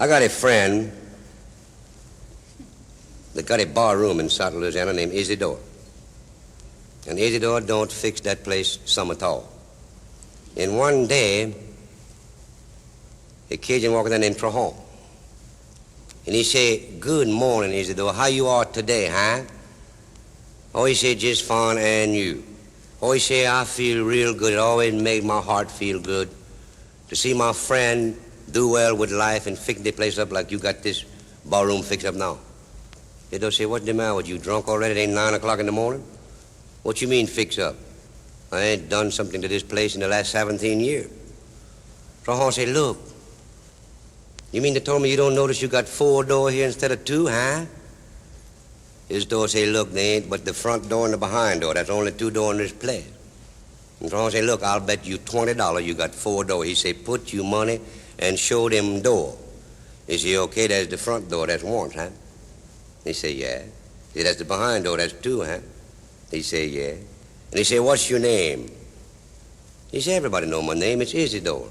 I got a friend that got a bar room in South Louisiana named Isidore. And Isidore don't fix that place some at all. And one day, a Cajun walked in named Trahan. And he said, "Good morning, Isidore. How you are today, huh?" Oh, he said, "Just fine, and you?" Oh, he said, "I feel real good. It always makes my heart feel good to see my friend do well with life and fix the place up like you got this barroom fixed up now." Isidore said, "What's the matter with you? Drunk already? It ain't 9 o'clock in the morning?" "What you mean fix up? I ain't done something to this place in the last 17 years. Trahan said, "Look, you mean to tell me you don't notice you got 4 doors here instead of 2, huh?" His door say, "Look, they ain't but the front door and the behind door. That's only 2 doors in this place." And Trahan say, "Look, I'll bet you $20 you got 4 doors." He say, "Put you money and show them door." He say, "Okay, that's the front door. That's 1, huh?" He say, "Yeah." He say, "That's the behind door. That's 2, huh?" He say, "Yeah." And he say, "What's your name?" He say, "Everybody know my name. It's Isidore."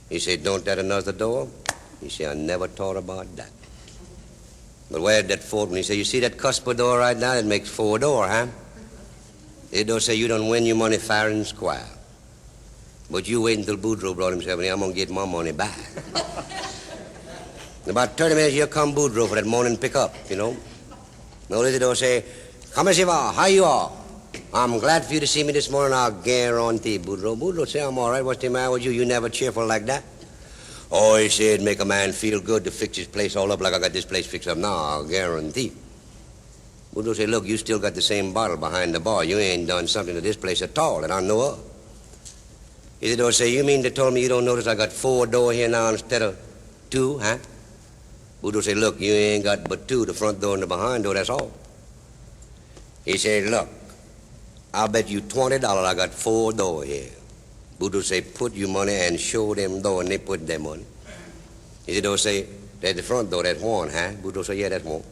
He say, "Don't that another door?" He say, "I never thought about that. But where's that 4th one?" He say, "You see that cusper door right now? That makes 4 doors, huh?" Isidore say, "You done win your money fair and square. But you wait until Boudreaux brought himself in here. I'm going to get my money back." In about 30 minutes, here come Boudreaux for that morning pickup, you know. No, Isidore say, "Come as you are. How you are? I'm glad for you to see me this morning. I'll guarantee." Boudreaux say, "I'm all right. What's the matter with you? You never cheerful like that." "Oh," he said, "make a man feel good to fix his place all up like I got this place fixed up now. I'll guarantee." Boudreaux say, "Look, you still got the same bottle behind the bar. You ain't done something to this place at all that I know of." Isidore say, "You mean to tell me you don't notice I got 4 doors here now instead of 2, huh?" Boudreaux say, "Look, you ain't got but 2, the front door and the behind door, that's all." He said, "Look, I'll bet you $20 I got 4 doors here." Boudreaux say, "Put your money and show them door," and they put their money. Isidore say, "That's the front door, that's 1, huh?" Boudreaux say, "Yeah, that's 1.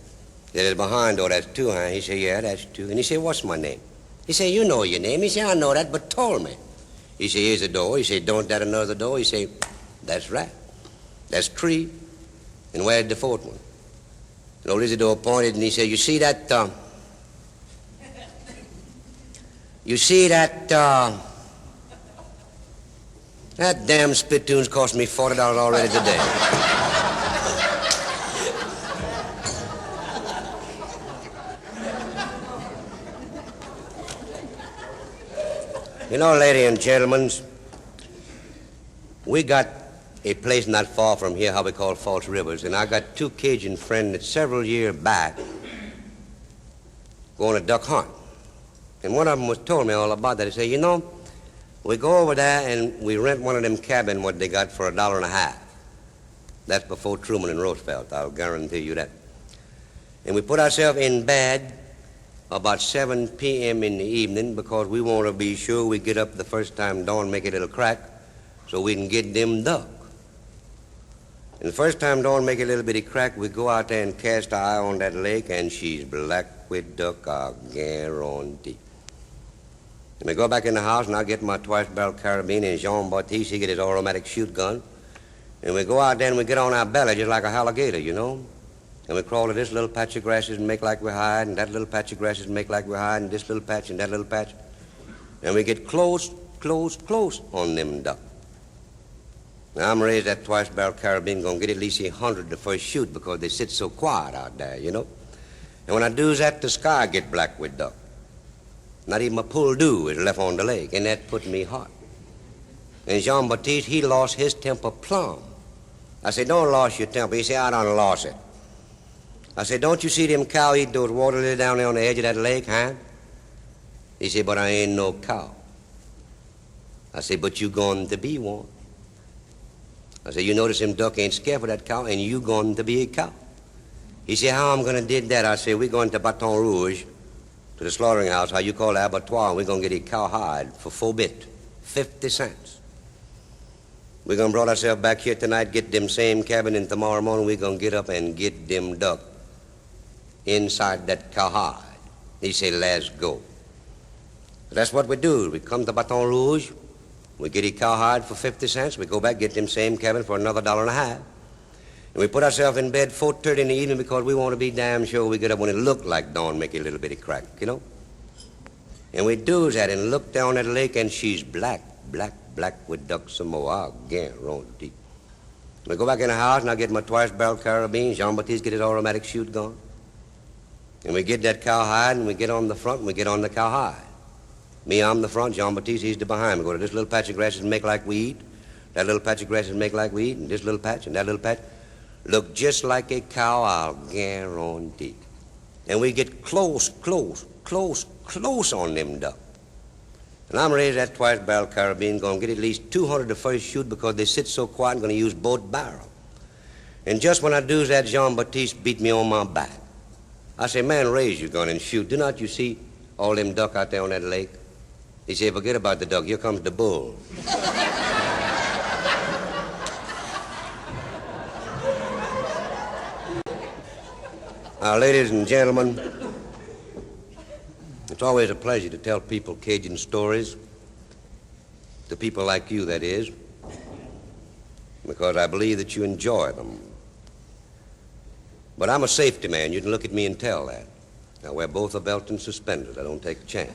There's the behind door, that's 2, huh?" He say, "Yeah, that's 2. And he say, "What's my name?" He say, "You know your name." He say, "I know that, but told me." He say, "Here's a door." He say, "Don't that another door?" He say, "That's right. That's 3. And where's the 4th one?" And old Isidore pointed and he said, "You see that, that damn spittoon's cost me $40 already today." You know, ladies and gentlemen, we got a place not far from here, how we call False Rivers, and I got 2 Cajun friends that several years back going to duck hunt. And one of them was told me all about that. He said, "You know, we go over there and we rent one of them cabins what they got for $1.50. That's before Truman and Roosevelt, I'll guarantee you that. And we put ourselves in bed about 7 p.m. in the evening because we want to be sure we get up the first time dawn, make a little crack so we can get them duck. And the first time dawn make a little bitty crack, we go out there and cast our eye on that lake, and she's black with duck, I'll guarantee. And we go back in the house, and I get my twice-barrel carabine, and Jean Baptiste, he get his automatic shoot gun. And we go out there and we get on our belly just like a alligator, you know. And we crawl to this little patch of grasses and make like we're hiding, and that little patch of grasses and make like we're hiding, this little patch and that little patch. And we get close on them duck. Now, I'm raised that twice-barrel carabine, gonna get at least 100 the first shoot because they sit so quiet out there, you know. And when I do that, the sky get black with duck. Not even a pull dew is left on the lake, and that put me hot. And Jean-Baptiste, he lost his temper plumb. I said, "Don't lose your temper." He said, "I done lost it." I said, "Don't you see them cow eat those water lilies down there on the edge of that lake, huh?" He said, "But I ain't no cow." I said, "But you going to be one." I said, "You notice them duck ain't scared for that cow, and you going to be a cow." He said, "How I'm going to did that?" I said, "We're going to Baton Rouge, to the slaughtering house, how you call the abattoir, and we're going to get a cow hide for 4 bit, 50 cents. We're going to bring ourselves back here tonight, get them same cabin, and tomorrow morning we're going to get up and get them duck inside that cow hide." He said, "Let's go." That's what we do. We come to Baton Rouge, we get a cow hide for 50 cents, we go back, get them same cabin for another $1.50. And we put ourselves in bed 4:30 in the evening because we want to be damn sure we get up when it looked like dawn, make a little bitty crack, you know? And we do that and look down at the lake, and she's black, black, black with ducks some more. I guarantee. We go back in the house, and I get my twice-barrel carabine. Jean-Baptiste get his automatic shoot going. And we get that cowhide, and we get on the front, and we get on the cowhide. Me, I'm the front. Jean-Baptiste, he's the behind. We go to this little patch of grass and make like we eat. That little patch of grass and make like we eat. And this little patch and that little patch. Look just like a cow, I'll guarantee. And we get close on them ducks. And I'm raising that twice-barrel carabine, going to get at least 200 the first shoot because they sit so quiet, I'm going to use both barrels. And just when I do that, Jean-Baptiste beat me on my back. I say, man, raise your gun and shoot. Do not you see all them duck out there on that lake? He said, forget about the duck. Here comes the bull. Now, ladies and gentlemen, it's always a pleasure to tell people Cajun stories, to people like you, that is, because I believe that you enjoy them. But I'm a safety man. You can look at me and tell that. I wear both a belt and suspenders. I don't take a chance.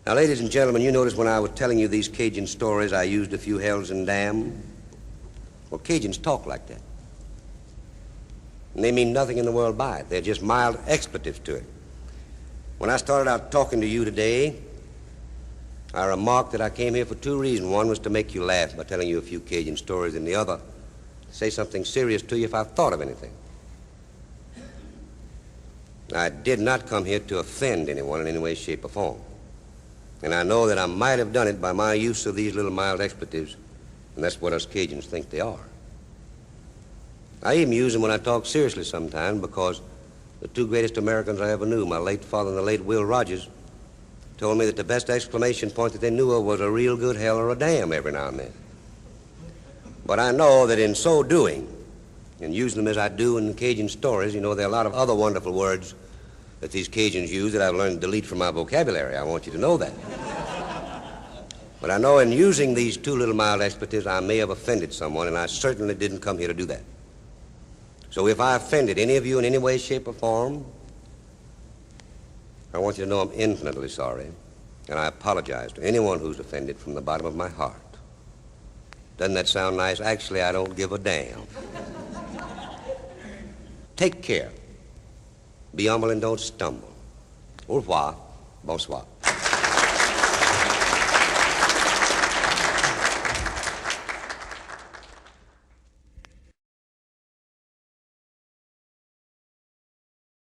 Now, ladies and gentlemen, you notice when I was telling you these Cajun stories, I used a few hells and damn. Well, Cajuns talk like that. And they mean nothing in the world by it. They're just mild expletives to it. When I started out talking to you today, I remarked that I came here for two reasons. One was to make you laugh by telling you a few Cajun stories, and the other, to say something serious to you if I thought of anything. I did not come here to offend anyone in any way, shape, or form. And I know that I might have done it by my use of these little mild expletives, and that's what us Cajuns think they are. I even use them when I talk seriously sometimes because the two greatest Americans I ever knew, my late father and the late Will Rogers, told me that the best exclamation point that they knew of was a real good hell or a damn every now and then. But I know that in so doing, and using them as I do in the Cajun stories, you know, there are a lot of other wonderful words that these Cajuns use that I've learned to delete from my vocabulary. I want you to know that. But I know in using these two little mild expletives, I may have offended someone, and I certainly didn't come here to do that. So if I offended any of you in any way, shape, or form, I want you to know I'm infinitely sorry, and I apologize to anyone who's offended from the bottom of my heart. Doesn't that sound nice? Actually, I don't give a damn. Take care. Be humble and don't stumble. Au revoir. Bonsoir.